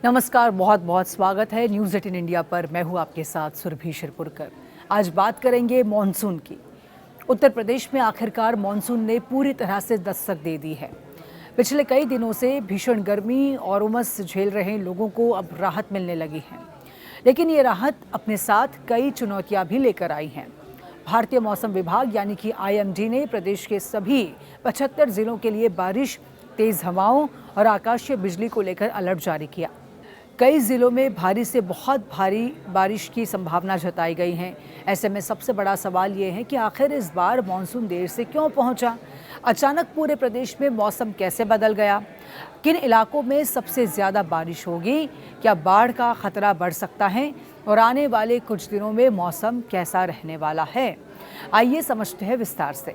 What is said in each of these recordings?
नमस्कार, बहुत बहुत स्वागत है न्यूज़ 18 इंडिया पर। मैं हूं आपके साथ सुरभि शिरपुरकर। आज बात करेंगे मॉनसून की। उत्तर प्रदेश में आखिरकार मॉनसून ने पूरी तरह से दस्तक दे दी है। पिछले कई दिनों से भीषण गर्मी और उमस झेल रहे लोगों को अब राहत मिलने लगी है, लेकिन ये राहत अपने साथ कई चुनौतियां भी लेकर आई हैं। भारतीय मौसम विभाग यानी कि IMD ने प्रदेश के सभी 75 जिलों के लिए बारिश, तेज हवाओं और आकाशीय बिजली को लेकर अलर्ट जारी किया। कई जिलों में भारी से बहुत भारी बारिश की संभावना जताई गई है। ऐसे में सबसे बड़ा सवाल ये है कि आखिर इस बार मॉनसून देर से क्यों पहुंचा? अचानक पूरे प्रदेश में मौसम कैसे बदल गया? किन इलाकों में सबसे ज़्यादा बारिश होगी? क्या बाढ़ का खतरा बढ़ सकता है? और आने वाले कुछ दिनों में मौसम कैसा रहने वाला है? आइए समझते हैं विस्तार से।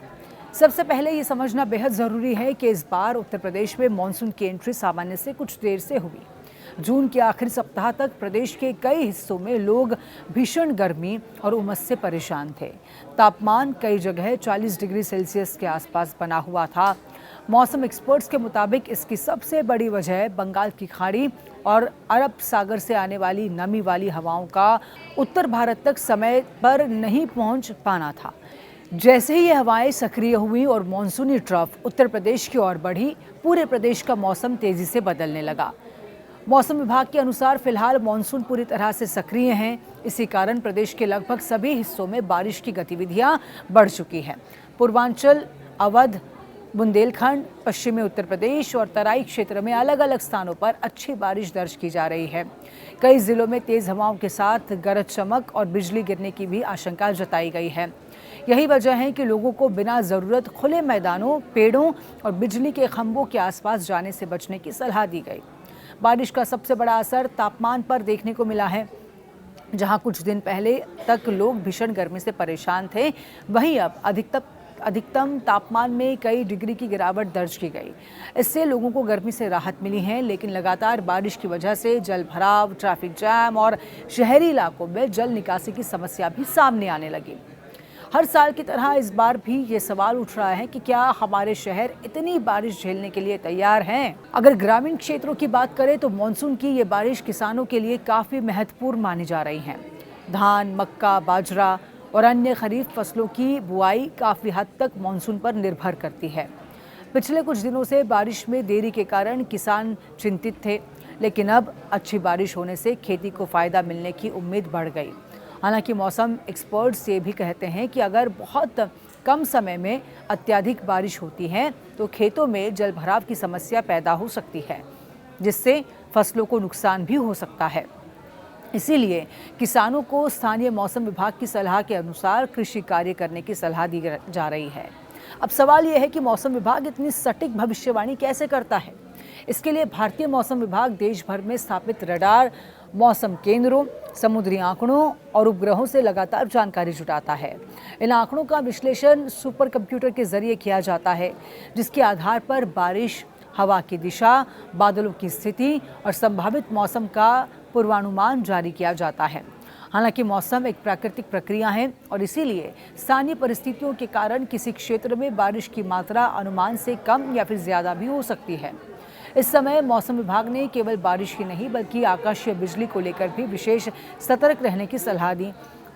सबसे पहले ये समझना बेहद ज़रूरी है कि इस बार उत्तर प्रदेश में मॉनसून की एंट्री सामान्य से कुछ देर से हुई। जून के आखिरी सप्ताह तक प्रदेश के कई हिस्सों में लोग भीषण गर्मी और उमस से परेशान थे। तापमान कई जगह 40 डिग्री सेल्सियस के आसपास बना हुआ था। मौसम एक्सपर्ट्स के मुताबिक इसकी सबसे बड़ी वजह बंगाल की खाड़ी और अरब सागर से आने वाली नमी वाली हवाओं का उत्तर भारत तक समय पर नहीं पहुंच पाना था। जैसे ही ये हवाएं सक्रिय हुई और मानसूनी ट्रफ उत्तर प्रदेश की ओर बढ़ी, पूरे प्रदेश का मौसम तेजी से बदलने लगा। मौसम विभाग के अनुसार फिलहाल मानसून पूरी तरह से सक्रिय हैं। इसी कारण प्रदेश के लगभग सभी हिस्सों में बारिश की गतिविधियां बढ़ चुकी हैं। पूर्वांचल, अवध, बुंदेलखंड, पश्चिमी उत्तर प्रदेश और तराई क्षेत्र में अलग अलग स्थानों पर अच्छी बारिश दर्ज की जा रही है। कई जिलों में तेज हवाओं के साथ गरज चमक और बिजली गिरने की भी आशंका जताई गई है। यही वजह है कि लोगों को बिना ज़रूरत खुले मैदानों, पेड़ों और बिजली के खंभों के आसपास जाने से बचने की सलाह दी गई। बारिश का सबसे बड़ा असर तापमान पर देखने को मिला है। जहां कुछ दिन पहले तक लोग भीषण गर्मी से परेशान थे, वहीं अब अधिकतम तापमान में कई डिग्री की गिरावट दर्ज की गई। इससे लोगों को गर्मी से राहत मिली है, लेकिन लगातार बारिश की वजह से जल भराव, ट्रैफिक जैम और शहरी इलाकों में जल निकासी की समस्या भी सामने आने लगी। हर साल की तरह इस बार भी ये सवाल उठ रहा है कि क्या हमारे शहर इतनी बारिश झेलने के लिए तैयार हैं? अगर ग्रामीण क्षेत्रों की बात करें तो मानसून की ये बारिश किसानों के लिए काफ़ी महत्वपूर्ण मानी जा रही है। धान, मक्का, बाजरा और अन्य खरीफ फसलों की बुआई काफ़ी हद तक मानसून पर निर्भर करती है। पिछले कुछ दिनों से बारिश में देरी के कारण किसान चिंतित थे, लेकिन अब अच्छी बारिश होने से खेती को फ़ायदा मिलने की उम्मीद बढ़ गई। हालांकि मौसम एक्सपर्ट्स ये भी कहते हैं कि अगर बहुत कम समय में अत्यधिक बारिश होती है तो खेतों में जलभराव की समस्या पैदा हो सकती है, जिससे फसलों को नुकसान भी हो सकता है। इसीलिए किसानों को स्थानीय मौसम विभाग की सलाह के अनुसार कृषि कार्य करने की सलाह दी जा रही है। अब सवाल यह है कि मौसम विभाग इतनी सटीक भविष्यवाणी कैसे करता है? इसके लिए भारतीय मौसम विभाग देश भर में स्थापित रडार, मौसम केंद्रों, समुद्री आंकड़ों और उपग्रहों से लगातार जानकारी जुटाता है। इन आंकड़ों का विश्लेषण सुपर कंप्यूटर के जरिए किया जाता है, जिसके आधार पर बारिश, हवा की दिशा, बादलों की स्थिति और संभावित मौसम का पूर्वानुमान जारी किया जाता है। हालांकि मौसम एक प्राकृतिक प्रक्रिया है और इसीलिए स्थानीय परिस्थितियों के कारण किसी क्षेत्र में बारिश की मात्रा अनुमान से कम या फिर ज़्यादा भी हो सकती है। इस समय मौसम विभाग ने केवल बारिश ही नहीं बल्कि आकाशीय बिजली को लेकर भी विशेष सतर्क रहने की सलाह दी।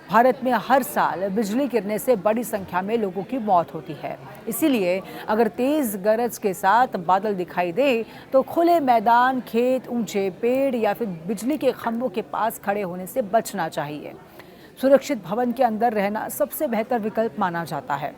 भारत में हर साल बिजली गिरने से बड़ी संख्या में लोगों की मौत होती है। इसीलिए अगर तेज गरज के साथ बादल दिखाई दे तो खुले मैदान, खेत, ऊंचे पेड़ या फिर बिजली के खंभों के पास खड़े होने से बचना चाहिए। सुरक्षित भवन के अंदर रहना सबसे बेहतर विकल्प माना जाता है।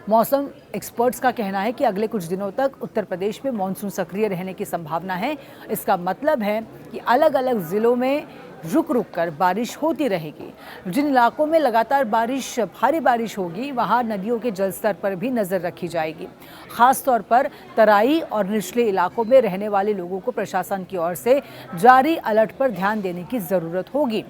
मौसम एक्सपर्ट्स का कहना है कि अगले कुछ दिनों तक उत्तर प्रदेश में मानसून सक्रिय रहने की संभावना है। इसका मतलब है कि अलग अलग जिलों में रुक रुक कर बारिश होती रहेगी। जिन इलाकों में लगातार भारी बारिश होगी, वहां नदियों के जलस्तर पर भी नज़र रखी जाएगी। खास तौर पर तराई और निचले इलाकों में रहने वाले लोगों को प्रशासन की ओर से जारी अलर्ट पर ध्यान देने की ज़रूरत होगी।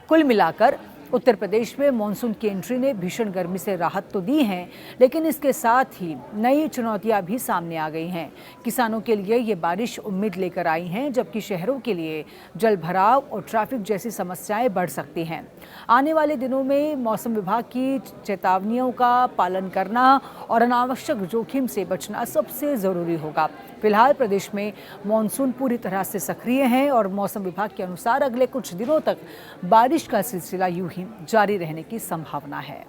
कुल मिलाकर उत्तर प्रदेश में मानसून की एंट्री ने भीषण गर्मी से राहत तो दी है, लेकिन इसके साथ ही नई चुनौतियां भी सामने आ गई हैं। किसानों के लिए ये बारिश उम्मीद लेकर आई हैं, जबकि शहरों के लिए जल भराव और ट्रैफिक जैसी समस्याएं बढ़ सकती हैं। आने वाले दिनों में मौसम विभाग की चेतावनियों का पालन करना और अनावश्यक जोखिम से बचना सबसे ज़रूरी होगा। फिलहाल प्रदेश में मॉनसून पूरी तरह से सक्रिय है और मौसम विभाग के अनुसार अगले कुछ दिनों तक बारिश का सिलसिला यूं ही जारी रहने की संभावना है।